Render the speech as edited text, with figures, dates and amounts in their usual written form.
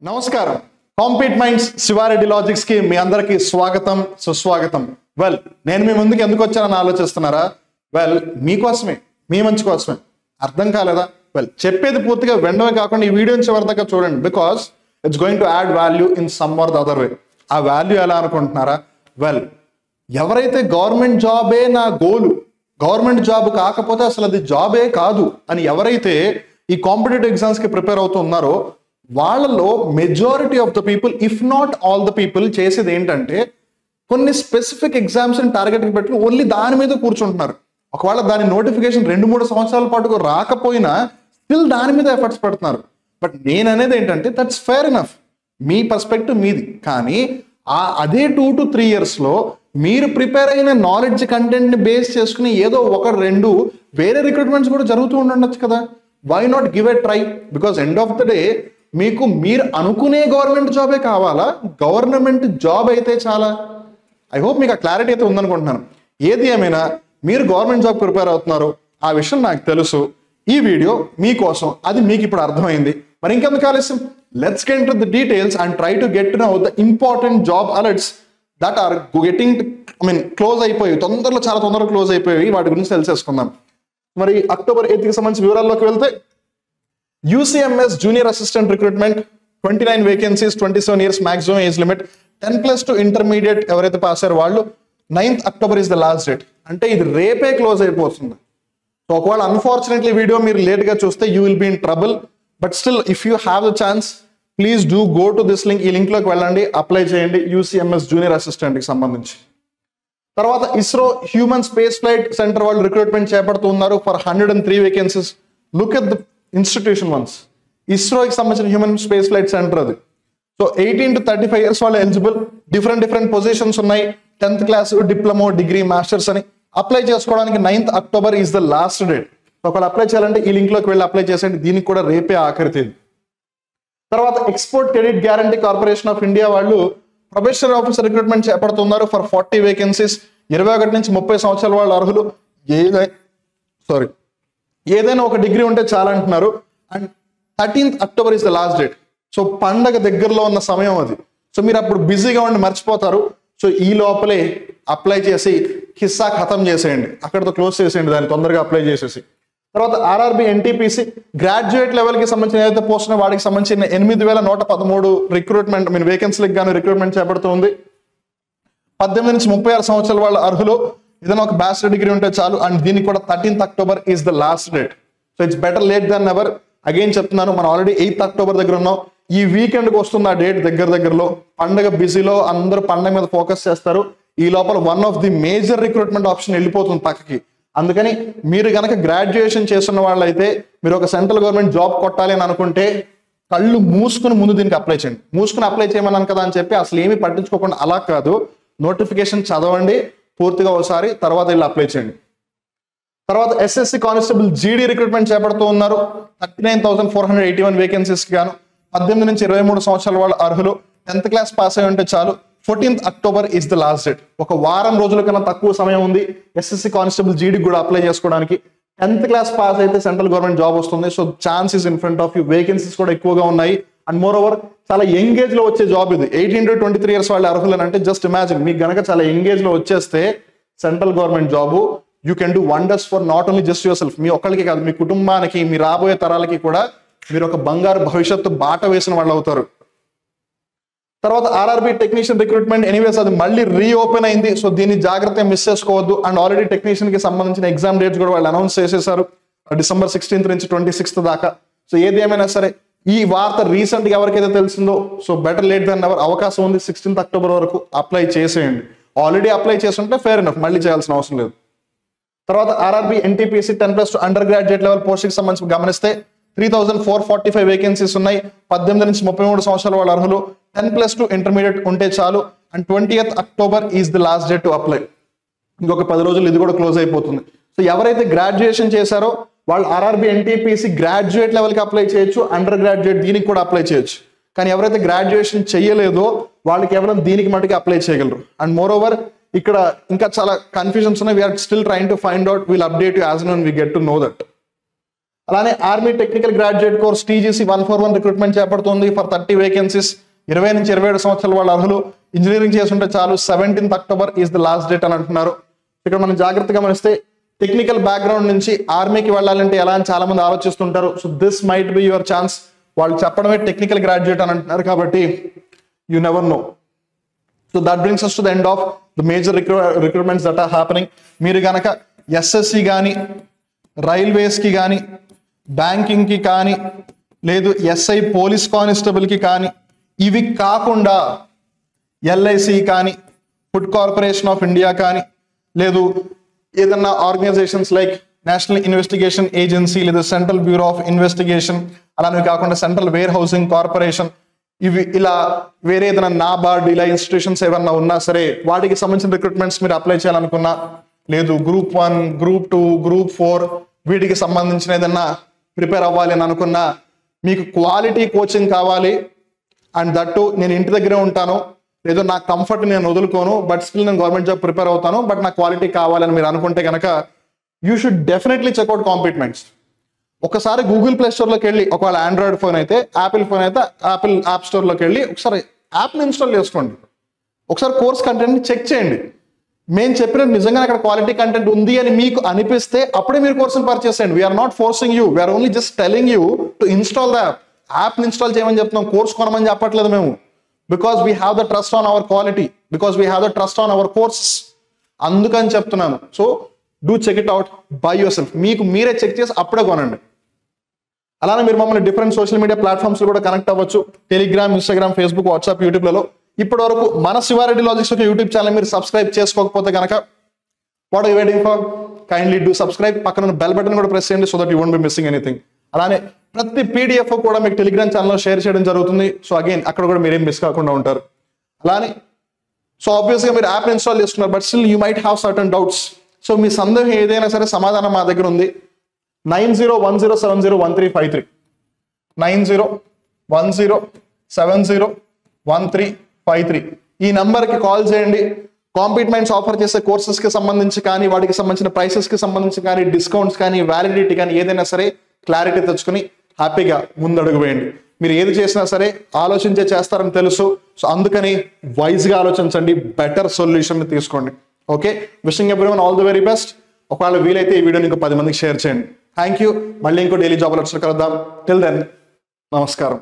నమస్కారం compete minds Sivareddy logics కి మీ అందరికీ స్వాగతం సుస్వాగతం. నేను మీ ముందుకు ఎందుకు వచ్చానని ఆలోచిస్తున్నారా? మీకోసమే, మీ మంచి కోసమే. అర్థం కాలేదా? చెప్పేది పూర్తిగా వెంటనే కాకుండా ఈ వీడియోని చివరి దాకా చూడండి, because it's going to add value in some or the other way. ఆ వాల్యూ ఎలా అనుకుంటున్నారా? ఎవరైతే గవర్నమెంట్ జాబే నా గోలు, గవర్నమెంట్ జాబ్ కాకపోతే అసలు అది జాబే కాదు అని ఎవరైతే ఈ కాంపిటేటివ్ ఎగ్జామ్స్ కి ప్రిపేర్ అవుతున్నారో వాళ్ళలో majority of the people, if not all the people, చేసేది ఏంటంటే కొన్ని స్పెసిఫిక్ ఎగ్జామ్స్ టార్గెట్కి పెట్టుకుని ఓన్లీ దాని మీద కూర్చుంటున్నారు. ఒకవేళ దాని నోటిఫికేషన్ 2-3 సంవత్సరాల పాటు రాకపోయినా స్టిల్ దాని మీద ఎఫర్ట్స్ పెడుతున్నారు. బట్ నేను అనేది ఏంటంటే that's fair enough, me perspective మీది. కానీ అదే 2 to 3 years లో మీరు ప్రిపేర్ అయిన నాలెడ్జ్ కంటెంట్ ని బేస్ చేసుకుని ఏదో 1-2 వేరే రిక్రూట్మెంట్స్ కూడా జరుగుతూ ఉండొచ్చు కదా. Why not give a try? Because end of the day మీకు మీరు అనుకునే గవర్నమెంట్ జాబే కావాలా, గవర్నమెంట్ జాబ్ అయితే చాలా? ఐ హోప్ మీకు ఆ క్లారిటీ అయితే ఉందనుకుంటున్నాను. ఏది ఏమైనా మీరు గవర్నమెంట్ జాబ్ ప్రిపేర్ అవుతున్నారు, ఆ విషయం నాకు తెలుసు. ఈ వీడియో మీకోసం, అది మీకు ఇప్పుడు అర్థమైంది. మరి ఇంకెందుకు ఆలస్యం? Let's get into the details and try to get to know the important job alerts that are getting close అయిపోయి, చాలా తొందరగా క్లోజ్ అయిపోయి. వాటి గురించి తెలిసేసుకుందాం. మరి October 8th సంబంధించి వివరాల్లోకి వెళ్తే, UCMS junior assistant recruitment 29 vacancies, 27 years maximum age limit, 10+2 intermediate ఎవరైతే పాస్ అయ్యారో వాళ్ళు. 9th October is the last date. అంటే ఇది రేపే క్లోజ్ అయిపోతుంది. సో ఒకవేళ అన్ఫార్చునేట్లీ వీడియో మీరు లేట్గా చూస్తే you will be in trouble. But still if you have the chance, please do go to this link. ఈ లింక్లోకి వెళ్ళండి, అప్లై చేయండి UCMS జూనియర్ అసిస్టెంట్కి సంబంధించి. తర్వాత ISRO human space flight centre వాళ్ళు రిక్రూట్మెంట్ చేపడుతున్నారు for 103 vacancies. Look at the institution once. ఇస్రోకి సంబంధించిన హ్యూమన్ స్పేస్ ఫ్లైట్ సెంటర్ అది. సో 18 to 35 years వాళ్ళు ఎలిజిబుల్. డిఫరెంట్ పొజిషన్స్ ఉన్నాయి. 10th class, diploma, degree, masters అని అప్లై చేసుకోవడానికి 9th October is the last date. ఒకవేళ అప్లై చేయాలంటే ఈ లింక్ లోకి వెళ్ళి అప్లై చేసేయండి. దీనికి కూడా రేపే ఆఖరి తేదీ. తర్వాత export credit guarantee corporation of India వాళ్ళు ప్రొబేషనరీ ఆఫీసర్ రిక్రూట్మెంట్ చేపడుతున్నారు ఫర్ 40 వేకెన్సీస్. 21 నుంచి 30 సంవత్సరాల వాళ్ళు అర్హులు. ఏదైనా ఒక డిగ్రీ ఉంటే చాలా అంటున్నారు. And 13th October is the last date. So పండగ దగ్గరలో ఉన్న సమయం అది. సో మీరు అప్పుడు బిజీగా ఉండి మర్చిపోతారు. సో ఈ లోపలే అప్లై చేసి కిస్సా ఖతం చేసేయండి, అక్కడితో క్లోజ్ చేసేయండి దాన్ని, తొందరగా అప్లై చేసేసి. తర్వాత RRB NTPC గ్రాడ్యుయేట్ లెవెల్కి సంబంధించిన ఏదైతే పోస్ట్ వాటికి సంబంధించిన 8,113 రిక్రూట్మెంట్ వేకెన్సీలకు గాను రిక్రూట్మెంట్ చేపడుతుంది. 18 నుంచి 36 సంవత్సరాల వాళ్ళ అర్హులు. ఏదైనా ఒక బ్యాచిలర్ డిగ్రీ ఉంటే చాలు. అండ్ దీనికి కూడా 13th October is the last date. So it's better late than never. Again చెప్తున్నాను, మనం ఆల్రెడీ 8th October దగ్గర ఉన్నాం. ఈ వీకెండ్కి వస్తుంది ఆ డేట్ దగ్గరలో. పండగ బిజీలో అందరూ పండగ మీద ఫోకస్ చేస్తారు. ఈ లోపల one of the major recruitment option వెళ్ళిపోతుంది పక్కకి. అందుకని మీరు కనుక గ్రాడ్యుయేషన్ చేస్తున్న వాళ్ళైతే, మీరు ఒక సెంట్రల్ గవర్నమెంట్ జాబ్ కొట్టాలి అని అనుకుంటే కళ్ళు మూసుకుని ముందు దీనికి అప్లై చేయండి. మూసుకుని అప్లై చేయమన్నాను కదా అని చెప్పి అసలు ఏమీ పట్టించుకోకుండా అలా కాదు, నోటిఫికేషన్ చదవండి పూర్తిగా ఒకసారి, తర్వాత వెళ్ళి అప్లై చేయండి. తర్వాత SSC కానిస్టేబుల్ GD రిక్రూట్మెంట్ చేపడుతూ ఉన్నారు. 39,481 వేకెన్సీస్కి గాను 18 నుంచి 23 సంవత్సరాల వాళ్ళు అర్హులు. 10th class పాస్ అయి ఉంటే చాలు. 14th October is the last date. ఒక వారం రోజుల కన్నా తక్కువ సమయం ఉంది SSC కానిస్టేబుల్ GD కూడా అప్లై చేసుకోవడానికి. 10th class పాస్ అయితే సెంట్రల్ గవర్నమెంట్ జాబ్ వస్తుంది. So chance is in front of you. Vacancies కూడా ఎక్కువగా ఉన్నాయి. అండ్ మోర్ ఓవర్ చాలా ఎంగేజ్ లో వచ్చే జాబ్ ఇది. 18 to 23 years వాళ్ళు అర్హులు అని అంటే జస్ట్ ఇమాజిన్, మీకు గనక చాలా ఎంగేజ్ లో వచ్చేస్తే central government job, you can do wonders for not only just yourself, మీ ఒక్కరికి కాదు, మీ కుటుంబానికి, మీ రాబోయే తరాలకి కూడా మీరు ఒక బంగారు భవిష్యత్తు బాట వేసిన వాళ్ళు అవుతారు. తర్వాత RRB టెక్నీషియన్ రిక్రూట్మెంట్, ఎనీవేస్ అది మళ్ళీ రీఓపెన్ అయింది. సో దీన్ని జాగ్రత్తగా మిస్ చేసుకోవద్దు. అండ్ ఆల్రెడీ టెక్నీషియన్ కి సంబంధించిన ఎగ్జామ్ డేట్స్ కూడా వాళ్ళు అనౌన్స్ చేసేసారు, December 16th నుంచి 26th దాకా. సో ఏది ఏమైనా సరే ఈ వార్త రీసెంట్ గా ఎవరికైతే తెలిసిందో, so better late than ever. అవకాశం ఉంది 16th October వరకు, అప్లై చేసేయండి. ఆల్రెడీ అప్లై చేస్తుంటే ఫెయిర్ ఎనఫ్, మళ్ళీ చేయాల్సిన అవసరం లేదు. తర్వాత RRB NTPC 10+2 under graduate level పోస్ట్కి సంబంధించి గమనిస్తే 3,445 వేకెన్సీస్ ఉన్నాయి. 18 నుంచి 33 సంవత్సరాల వాళ్ళ అర్హులు. 10+2 ఇంటర్మీడియట్ ఉంటే చాలు. And 20th October is the last date to apply. ఇంకొక 10 రోజులు ఇది కూడా క్లోజ్ అయిపోతుంది. సో ఎవరైతే గ్రాడ్యుయేషన్ చేశారో వాళ్ళు RRB NTPC గ్రాడ్యుయేట్ లెవెల్కి అప్లై చేయొచ్చు, అండర్ గ్రాడ్యుయేట్ దీనికి కూడా అప్లై చేయొచ్చు. కానీ ఎవరైతే గ్రాడ్యుయేషన్ చేయలేదో వాళ్ళు కేవలం దీనికి మటుకు అప్లై చేయగలరు. అండ్ మోర్ ఓవర్ ఇక్కడ ఇంకా చాలా కన్ఫ్యూజన్స్ ఉన్నాయి. We're still trying to find out. Will update you as and when we get to know that. అలానే army technical graduate course TGC 141 recruitment చేపడుతుంది ఫర్ 30 వేకెన్సీస్. 20 నుంచి 27 సంవత్సరాల వాళ్ళు అర్హులు. ఇంజనీరింగ్ చేస్తుంటే చాలు. 17th October is the last date అని అంటున్నారు. ఇక్కడ మనం జాగ్రత్తగా గమనిస్తే టెక్నికల్ బ్యాక్గ్రౌండ్ నుంచి ఆర్మీకి వెళ్ళాలంటే ఎలా అని చాలా మంది ఆలోచిస్తుంటారు. So this might be your chance. వాళ్ళు చెప్పడమే టెక్నికల్ గ్రాడ్యుయేట్ అని అంటున్నారు కాబట్టి you never know. So that brings us to the end of the major recruitments that are happening. మీరు గనక SSC కానీ, రైల్వేస్కి కానీ, బ్యాంకింగ్కి కానీ, లేదు SI పోలీస్ కానిస్టేబుల్కి కానీ, ఇవి కాకుండా LIC కానీ, ఫుడ్ కార్పొరేషన్ ఆఫ్ ఇండియా కానీ, లేదు ఏదన్నా organisations like national investigation agency లేదా సెంట్రల్ బ్యూరో ఆఫ్ ఇన్వెస్టిగేషన్, అలానే కాకుండా సెంట్రల్ వేర్ హౌసింగ్ కార్పొరేషన్, ఇవి ఇలా వేరే ఏదైనా నాబార్డ్ ఇలా ఇన్స్టిట్యూషన్స్ ఏమన్నా ఉన్నా సరే వాటికి సంబంధించిన రిక్రూట్మెంట్స్ మీరు అప్లై చేయాలనుకున్నా, లేదు Group 1, Group 2, Group 4 వీటికి సంబంధించిన ఏదన్నా ప్రిపేర్ అవ్వాలి అని అనుకున్నా, మీకు క్వాలిటీ కోచింగ్ కావాలి అండ్ దట్టు నేను ఇంటి దగ్గరే ఉంటాను, లేదో నా కంఫర్ట్ నేను వదులుకోను, బట్ స్టిల్ నేను గవర్నమెంట్ జాబ్ ప్రిపేర్ అవుతాను, బట్ నా క్వాలిటీ కావాలని మీరు అనుకుంటే కనుక యూ షుడ్ డెఫినెట్లీ చెక్అవుట్ కాంపిట్మెంట్స్. ఒకసారి గూగుల్ ప్లే స్టోర్లోకి వెళ్ళి, ఒకవేళ ఆండ్రాయిడ్ ఫోన్ అయితే, యాపిల్ ఫోన్ అయితే యాపిల్ యాప్ స్టోర్లోకి వెళ్ళి ఒకసారి యాప్ని ఇన్స్టాల్ చేసుకోండి. ఒకసారి కోర్స్ కంటెంట్ని చెక్ చేయండి. మేము చెప్పినట్టు నిజంగా అక్కడ క్వాలిటీ కంటెంట్ ఉంది అని మీకు అనిపిస్తే అప్పుడే మీరు కోర్సుని పర్చేస్ చేయండి. We're not forcing you, we're only just telling you to install the app. యాప్ని ఇన్స్టాల్ చేయమని చెప్తున్నాం, కోర్స్ కొనమని చెప్పట్లేదు మేము. Because we have the trust on our quality, because we have the trust on our courses, అందుకని చెప్తున్నాను. So do check it out by yourself. మీకు మీరే చెక్ చేసి అప్పుడే కొనండి. అలానే మీరు మమ్మల్ని డిఫరెంట్ సోషల్ మీడియా ప్లాట్ఫామ్స్ కూడా కనెక్ట్ అవ్వచ్చు. టెలిగ్రామ్, ఇన్స్టాగ్రామ్, ఫేస్బుక్, వాట్సాప్, యూట్యూబ్లలో. ఇప్పటి వరకు మన శివారెడ్డి లాజిక్స్ ఒక యూట్యూబ్ ఛానల్ మీరు సబ్స్క్రైబ్ చేసుకోకపోతే కనుక what are you waiting for? Kindly do subscribe. పక్కన బెల్ బటన్ కూడా ప్రెస్ చేయండి so that you won't be missing anything. అలానే ప్రతి PDF కూడా మీకు టెలిగ్రామ్ ఛానల్లో షేర్ చేయడం జరుగుతుంది. సో అగైన్ అక్కడ కూడా మీరేం మిస్ కాకుండా ఉంటారు. అలానే సో ఆబ్వియస్గా మీరు యాప్ ఇన్స్టాల్ చేస్తున్నారు, but still you might have certain doubts. So మీ సందేహం ఏదైనా సరే సమాధానం మా దగ్గర ఉంది. 9010701353 9010701353 ఈ నంబర్కి కాల్ చేయండి. కాంపిట్మెంట్స్ ఆఫర్ చేసే కోర్సెస్కి సంబంధించి కానీ, వాటికి సంబంధించిన ప్రైసెస్కి సంబంధించి కానీ, డిస్కౌంట్స్ కానీ, వ్యాలిడిటీ కానీ ఏదైనా సరే క్లారిటీ తెచ్చుకుని హ్యాపీగా ముందడుగు వేయండి. మీరు ఏది చేసినా సరే ఆలోచించే చేస్తారని తెలుసు. సో అందుకని వైజ్గా ఆలోచించండి, బెటర్ సొల్యూషన్ తీసుకోండి. Okay, wishing everyone all the very best. ఒకవేళ వీలైతే ఈ వీడియోని ఇంకో 10 మందికి షేర్ చేయండి. Thank you. మళ్ళీ ఇంకో డైలీ జాబ్ అలర్ట్స్ కలుద్దాం. టిల్ దెన్ నమస్కారం.